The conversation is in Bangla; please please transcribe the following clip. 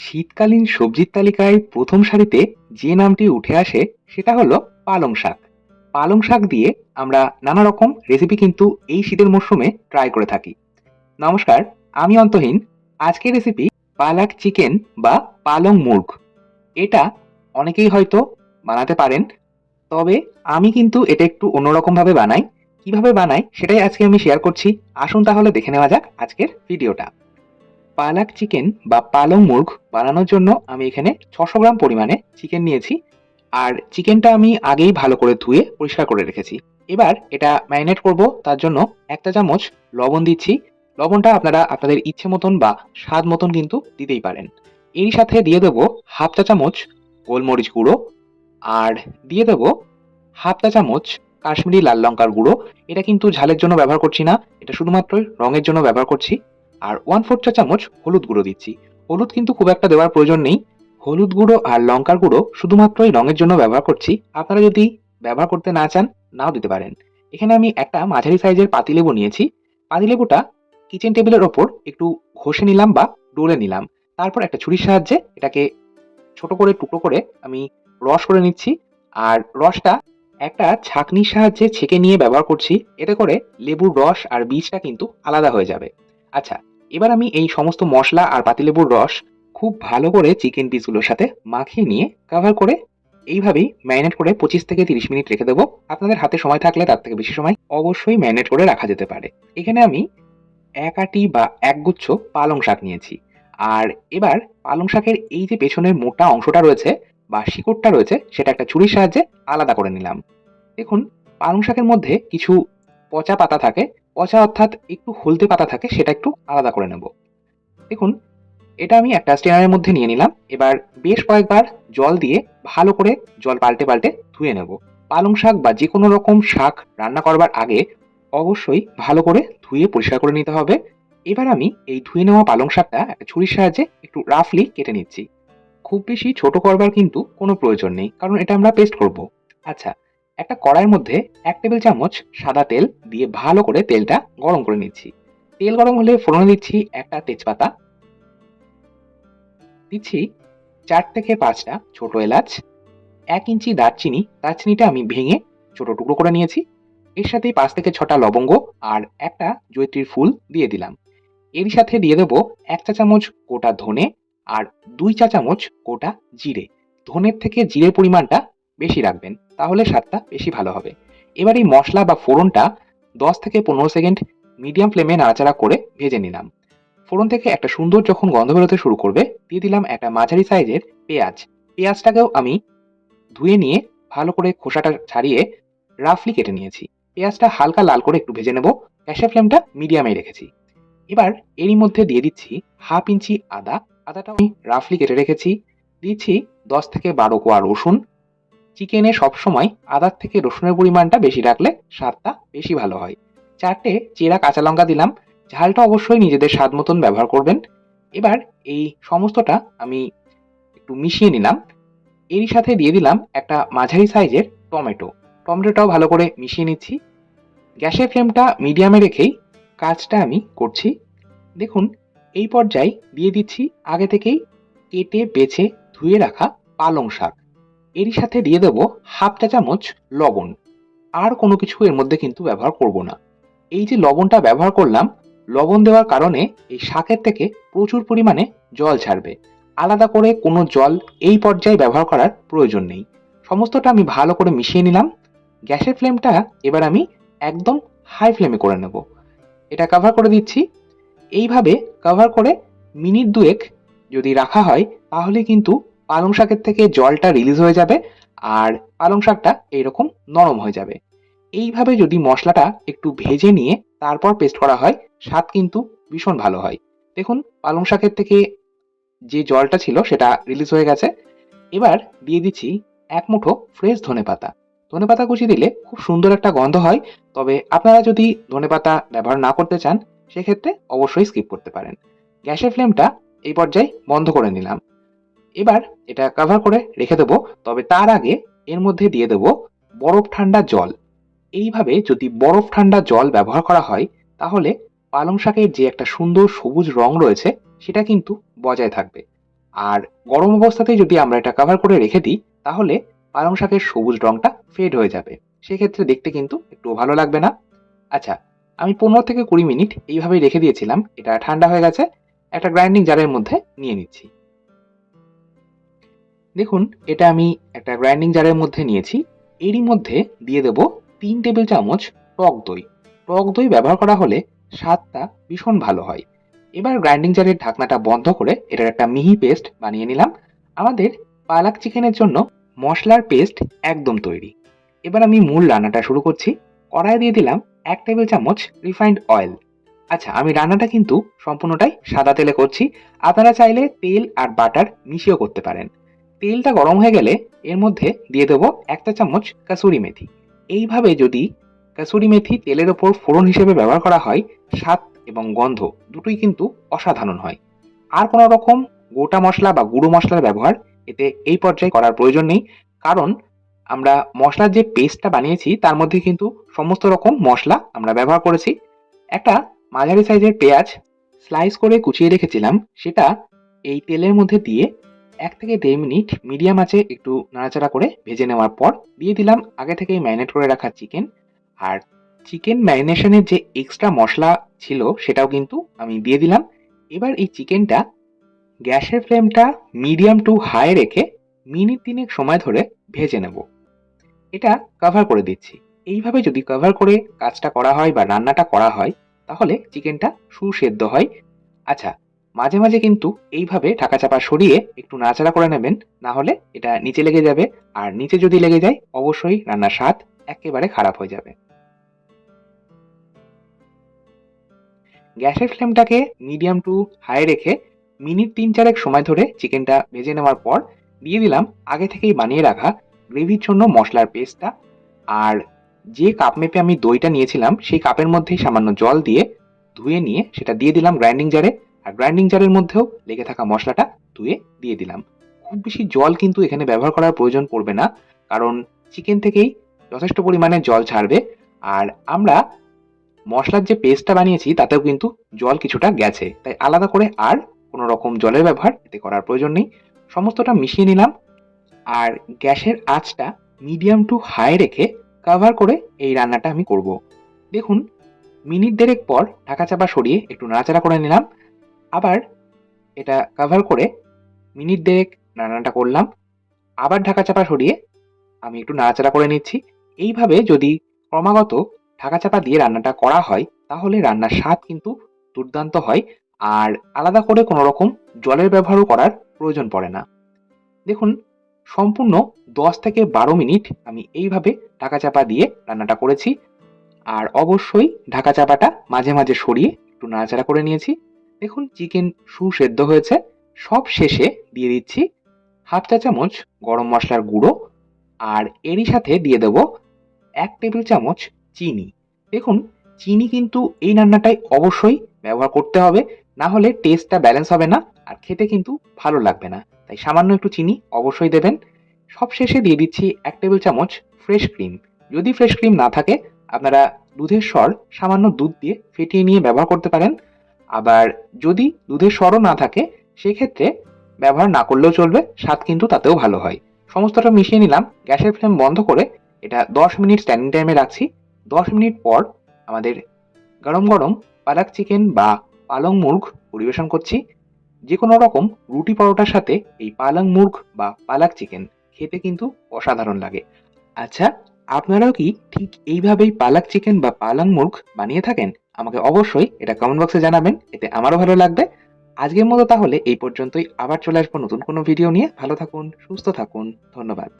শীতকালীন সবজির তালিকায় প্রথম সারিতে যে নামটি উঠে আসে সেটা হলো পালং শাক। পালং শাক দিয়ে আমরা নানা রকম রেসিপি কিন্তু এই শীতের মরশুমে ট্রাই করে থাকি। নমস্কার, আমি অন্তহীন। আজকের রেসিপি পালাক চিকেন বা পালং মুর্গ। এটা অনেকেই হয়তো বানাতে পারেন, তবে আমি কিন্তু এটা একটু অন্যরকম ভাবে বানাই। কিভাবে বানাই সেটাই আজকে আমি শেয়ার করছি। আসুন তাহলে দেখে নেওয়া যাক আজকের ভিডিওটা। পালাক চিকেন বা পালং মুর্গ বানানোর জন্য আমি এখানে 600 গ্রাম পরিমাণে চিকেন নিয়েছি। আর চিকেনটা আমি আগেই ভালো করে ধুয়ে পরিষ্কার করে রেখেছি। এবার এটা ম্যারিনেট করব, তার জন্য 1 চা চামচ লবণ দিচ্ছি। লবণটা আপনারা আপনাদের ইচ্ছে মতন বা স্বাদ মতন কিন্তু দিতেই পারেন। এর সাথে দিয়ে দেবো হাফ চা চামচ গোলমরিচ গুঁড়ো, আর দিয়ে দেবো হাফ চা চামচ কাশ্মীরি লাল লঙ্কার গুঁড়ো। এটা কিন্তু ঝালের জন্য ব্যবহার করছি না, এটা শুধুমাত্র রঙের জন্য ব্যবহার করছি। আর 1/4 চা চামচ হলুদ গুঁড়ো দিচ্ছি। হলুদ কিন্তু খুব একটা দেওয়ার প্রয়োজন নেই। হলুদ গুঁড়ো আর লঙ্কার গুঁড়ো শুধুমাত্রই রঙের জন্য ব্যবহার করছি। আপনারা যদি ব্যবহার করতে না চান, নাও দিতে পারেন। এখানে আমি একটা মাঝারি সাইজের পাতিলেবু নিয়েছি। পাতিলেবুটা কিচেন টেবিলের ওপর একটু ঘষে নিলাম বা ডলে নিলাম। তারপর একটা ছুরির সাহায্যে এটাকে ছোট করে টুকরো করে আমি রস করে নিচ্ছি। আর রসটা একটা ছাঁকনির সাহায্যে ছেঁকে নিয়ে ব্যবহার করছি। এতে করে লেবুর রস আর বীজটা কিন্তু আলাদা হয়ে যাবে। আচ্ছা, এবার আমি এই সমস্ত মশলা আর পাতিলেবুর রস খুব ভালো করে চিকেন পিসগুলোর সাথে মাখিয়ে নিয়ে কভার করে এইভাবেই ম্যারিনেট করে 25 থেকে 30 মিনিট রেখে দেবো। আপনাদের হাতে সময় থাকলে তার থেকে বেশি সময় অবশ্যই ম্যারিনেট করে রাখা যেতে পারে। এখানে আমি এক আঁটি বা একগুচ্ছ পালং শাক নিয়েছি। আর এবার পালং শাকের এই যে পেছনের মোটা অংশটা রয়েছে বা শিকড়টা রয়েছে, সেটা একটা ছুরির সাহায্যে আলাদা করে নিলাম। দেখুন, পালং শাকের মধ্যে কিছু পচা পাতা থাকে। পচা অর্থাৎ একটু হলদে পাতা থাকে, সেটা একটু আলাদা করে নেব। দেখুন, এটা আমি একটা স্ট্রেনারের মধ্যে নিয়ে নিলাম। এবার বেশ কয়েকবার জল দিয়ে ভালো করে জল পাল্টে পাল্টে ধুয়ে নেব। পালং শাক বা যে কোনো রকম শাক রান্না করবার আগে অবশ্যই ভালো করে ধুয়ে পরিষ্কার করে নিতে হবে। এবার আমি এই ধুয়ে নেওয়া পালং শাকটা একটা ছুরির সাহায্যে একটু রাফলি কেটে নিচ্ছি। খুব বেশি ছোট করবার কিন্তু কোনো প্রয়োজন নেই, কারণ এটা আমরা পেস্ট করব। আচ্ছা, একটা কড়াইয়ের মধ্যে 1 টেবিল চামচ সাদা তেল দিয়ে ভালো করে তেলটা গরম করে নিচ্ছি। তেল গরম হলে ফোড়নে দিচ্ছি একটা তেজপাতা, দিচ্ছি 4 থেকে 5টা ছোট এলাচ, 1 ইঞ্চি দারচিনি। দারচিনিটা আমি ভেঙে ছোট টুকরো করে নিয়েছি। এর সাথে 5 থেকে 6টা লবঙ্গ আর একটা জয়িত্রীর ফুল দিয়ে দিলাম। এর সাথে দিয়ে দেবো 1 চা চামচ গোটা ধনে আর 2 চা চামচ গোটা জিরে। ধনের থেকে জিরের পরিমাণটা বেশি রাখবেন, তাহলে স্বাদটা বেশি ভালো হবে। এবার এই মশলা বা ফোড়নটা 10 থেকে 15 সেকেন্ড মিডিয়াম ফ্লেমে নাড়াচাড়া করে ভেজে নিলাম। ফোড়ন থেকে একটা সুন্দর যখন গন্ধ বেরোতে শুরু করবে, দিয়ে দিলাম একটা মাঝারি সাইজের পেঁয়াজ। পেঁয়াজটাকেও আমি ধুয়ে নিয়ে ভালো করে খোসাটা ছাড়িয়ে রাফলি কেটে নিয়েছি। পেঁয়াজটা হালকা লাল করে একটু ভেজে নেব। গ্যাসের ফ্লেমটা মিডিয়ামে রেখেছি। এবার এরই মধ্যে দিয়ে দিচ্ছি হাফ ইঞ্চি আদা। আদাটা আমি রাফলি কেটে রেখেছি। দিচ্ছি 10 থেকে 12 কোয়া রসুন। চিকেনে সবসময় আদার থেকে রসুনের পরিমাণটা বেশি রাখলে স্বাদটা বেশি ভালো হয়। 4টে চেরা কাঁচা লঙ্কা দিলাম। ঝালটা অবশ্যই নিজেদের স্বাদ মতন ব্যবহার করবেন। এবার এই সমস্তটা আমি একটু মিশিয়ে নিলাম। এরই সাথে দিয়ে দিলাম একটা মাঝারি সাইজের টমেটো। টমেটোটাও ভালো করে মিশিয়ে নিচ্ছি। গ্যাসের ফ্লেমটা মিডিয়ামে রেখেই কাজটা আমি করছি। দেখুন, এই পর্যায়ে দিয়ে দিচ্ছি আগে থেকেই কেটে বেছে ধুয়ে রাখা পালং শাক। এরই সাথে দিয়ে দেবো হাফ চা চামচ লবণ। আর কোনো কিছু এর মধ্যে কিন্তু ব্যবহার করব না। এই যে লবণটা ব্যবহার করলাম, লবণ দেওয়ার কারণে এই শাকের থেকে প্রচুর পরিমাণে জল ছাড়বে। আলাদা করে কোনো জল এই পর্যায়ে ব্যবহার করার প্রয়োজন নেই। সমস্তটা আমি ভালো করে মিশিয়ে নিলাম। গ্যাসের ফ্লেমটা এবার আমি একদম হাই ফ্লেমে করে নেব। এটা কভার করে দিচ্ছি। এইভাবে কভার করে মিনিট 2 যদি রাখা হয়, তাহলে কিন্তু পালং শাকের থেকে জলটা রিলিজ হয়ে যাবে আর পালং শাকটা এইরকম নরম হয়ে যাবে। এইভাবে যদি মশলাটা একটু ভেজে নিয়ে তারপর পেস্ট করা হয়, স্বাদ কিন্তু ভীষণ ভালো হয়। দেখুন, পালং শাকের থেকে যে জলটা ছিল সেটা রিলিজ হয়ে গেছে। এবার দিয়ে দিচ্ছি 1 মুঠো ফ্রেশ ধনেপাতা। ধনেপাতা কুচি দিলে খুব সুন্দর একটা গন্ধ হয়। তবে আপনারা যদি ধনেপাতা ব্যবহার না করতে চান, সেক্ষেত্রে অবশ্যই স্কিপ করতে পারেন। গ্যাসের ফ্লেমটা এই পর্যায়ে বন্ধ করে নিলাম। এবার এটা কভার করে রেখে দেবো। তবে তার আগে এর মধ্যে দিয়ে দেবো বরফ ঠান্ডা জল। এইভাবে যদি বরফ ঠান্ডা জল ব্যবহার করা হয়, তাহলে পালং শাকের যে একটা সুন্দর সবুজ রং রয়েছে, সেটা কিন্তু বজায় থাকবে। আর গরম অবস্থাতেই যদি আমরা এটা কভার করে রেখে দিই তাহলে পালং শাকের সবুজ রংটা ফেড হয়ে যাবে, সেক্ষেত্রে দেখতে কিন্তু একটুও ভালো লাগবে না। আচ্ছা, আমি 15 থেকে 20 মিনিট এইভাবেই রেখে দিয়েছিলাম, এটা ঠান্ডা হয়ে গেছে। একটা গ্রাইন্ডিং জারের মধ্যে নিয়ে নিচ্ছি। দেখুন, এটা আমি একটা গ্রাইন্ডিং জারের মধ্যে নিয়েছি। এরই মধ্যে দিয়ে দেব 3 টেবিল চামচ টক দই। টক দই ব্যবহার করা হলে স্বাদটা ভীষণ ভালো হয়। এবার গ্রাইন্ডিং জারের ঢাকনাটা বন্ধ করে এটার একটা মিহি পেস্ট বানিয়ে নিলাম। আমাদের পালাক চিকেনের জন্য মশলার পেস্ট একদম তৈরি। এবার আমি মূল রান্নাটা শুরু করছি। কড়াইয়ে দিয়ে দিলাম 1 টেবিল চামচ রিফাইন্ড অয়েল। আচ্ছা, আমি রান্নাটা কিন্তু সম্পূর্ণটাই সাদা তেলে করছি। আপনারা চাইলে তেল আর বাটার মিশিয়েও করতে পারেন। তেলটা গরম হয়ে গেলে এর মধ্যে দিয়ে দেবো 1 চা চামচ কাসুরি মেথি। এইভাবে যদি কাসুরি মেথি তেলের ওপর ফোড়ন হিসেবে ব্যবহার করা হয়, স্বাদ এবং গন্ধ দুটোই কিন্তু অসাধারণ হয়। আর কোনো রকম গোটা মশলা বা গুঁড়ো মশলার ব্যবহার এতে এই পর্যায়ে করার প্রয়োজন নেই, কারণ আমরা মশলার যে পেস্টটা বানিয়েছি তার মধ্যে কিন্তু সমস্ত রকম মশলা আমরা ব্যবহার করেছি। একটা মাঝারি সাইজের পেঁয়াজ স্লাইস করে কুচিয়ে রেখেছিলাম, সেটা এই তেলের মধ্যে দিয়ে 1 থেকে 1.5 মিনিট মিডিয়াম আঁচে একটু নাড়াচাড়া করে ভেজে নেওয়ার পর দিয়ে দিলাম আগে থেকেই ম্যারিনেট করে রাখা চিকেন। আর চিকেন ম্যারিনেশনের যে এক্সট্রা মশলা ছিল সেটাও কিন্তু আমি দিয়ে দিলাম। এবার এই চিকেনটা গ্যাসের ফ্লেমটা মিডিয়াম টু হাই রেখে মিনিট 3 সময় ধরে ভেজে নেব। এটা কভার করে দিচ্ছি। এইভাবে যদি কভার করে কাজটা করা হয় বা রান্নাটা করা হয় তাহলে চিকেনটা সুসেদ্ধ হয়। আচ্ছা, মাঝে মাঝে কিন্তু এইভাবে ঢাকা চাপা সরিয়ে একটু নাড়াচাড়া করে নেবেন, না হলে এটা নিচে লেগে যাবে। আর নিচে যদি লেগে যায় অবশ্যই রান্নার স্বাদ একেবারে খারাপ হয়ে যাবে। গ্যাসের ফ্লেমটাকে মিডিয়াম টু হাই রেখে মিনিট 3-4 সময় ধরে চিকেনটা ভেজে নেওয়ার পর দিয়ে দিলাম আগে থেকেই বানিয়ে রাখা গ্রেভির জন্য মশলার পেস্টটা। আর যে কাপ মেপে আমি দইটা নিয়েছিলাম সেই কাপের মধ্যেই সামান্য জল দিয়ে ধুয়ে নিয়ে সেটা দিয়ে দিলাম গ্রাইন্ডিং জারে। আর গ্রাইন্ডিং জারের মধ্যেও লেগে থাকা মশলাটা ধুয়ে দিয়ে দিলাম। খুব বেশি জল কিন্তু এখানে ব্যবহার করার প্রয়োজন পড়বে না, কারণ চিকেন থেকেই যথেষ্ট পরিমাণে জল ছাড়বে। আর আমরা মশলার যে পেস্টটা বানিয়েছি তাতেও কিন্তু জল কিছুটা গেছে, তাই আলাদা করে আর কোনো রকম জলের ব্যবহার এতে করার প্রয়োজন নেই। সমস্তটা মিশিয়ে নিলাম আর গ্যাসের আঁচটা মিডিয়াম টু হাই রেখে কভার করে এই রান্নাটা আমি করব। দেখুন, মিনিট দেড়েক পর ঢাকা চাপা সরিয়ে একটু নাড়াচাড়া করে নিলাম। আবার এটা কভার করে মিনিট দেড়েক রান্নাটা করলাম। আবার ঢাকা চাপা সরিয়ে আমি একটু নাড়াচাড়া করে নিচ্ছি। এইভাবে যদি ক্রমাগত ঢাকা চাপা দিয়ে রান্নাটা করা হয় তাহলে রান্নার স্বাদ কিন্তু দুর্দান্ত হয়। আর আলাদা করে কোনো রকম জলের ব্যবহারও করার প্রয়োজন পড়ে না। দেখুন, সম্পূর্ণ 10 থেকে 12 মিনিট আমি এইভাবে ঢাকা চাপা দিয়ে রান্নাটা করেছি। আর অবশ্যই ঢাকা চাপাটা মাঝে মাঝে সরিয়ে একটু নাড়াচাড়া করে নিয়েছি। দেখুন, চিকেন সুসেদ্ধ হয়েছে। সব শেষে দিয়ে দিচ্ছি 1/2 চা চামচ গরম মশলার গুঁড়ো। আর এরই সাথে দিয়ে দেব 1 টেবিল চামচ চিনি। দেখুন, চিনি কিন্তু এই রান্নাটায় অবশ্যই ব্যবহার করতে হবে, না হলে টেস্টটা ব্যালেন্স হবে না আর খেতে কিন্তু ভালো লাগবে না। তাই সামান্য একটু চিনি অবশ্যই দেবেন। সবশেষে দিয়ে দিচ্ছি 1 টেবিল চামচ ফ্রেশ ক্রিম। যদি ফ্রেশ ক্রিম না থাকে আপনারা দুধের স্বর সামান্য দুধ দিয়ে ফেটিয়ে নিয়ে ব্যবহার করতে পারেন। আবার যদি দুধের স্বরও না থাকে সেক্ষেত্রে ব্যবহার না করলেও চলবে, স্বাদ কিন্তু তাতেও ভালো হয়। সমস্তটা মিশিয়ে নিলাম। গ্যাসের ফ্লেম বন্ধ করে এটা 10 মিনিট স্ট্যান্ডিং টাইমে রাখছি। 10 মিনিট পর আমাদের গরম গরম পালাক চিকেন বা পালং মুর্গ পরিবেশন করছি। যে কোনো রকম রুটি পরোটার সাথে এই পালং মুর্গ বা পালাক চিকেন খেতে কিন্তু অসাধারণ লাগে। আচ্ছা, আপনারাও কি ঠিক এইভাবেই পালাক চিকেন বা পালং মুর্গ বানিয়ে থাকেন? আমাকে অবশ্যই এটা কমেন্ট বক্সে জানাবেন, এতে আমারও ভালো লাগবে। আজকের মতো তাহলে এই পর্যন্তই। আবার চলে আসবো নতুন কোনো ভিডিও নিয়ে। ভালো থাকুন, সুস্থ থাকুন। ধন্যবাদ।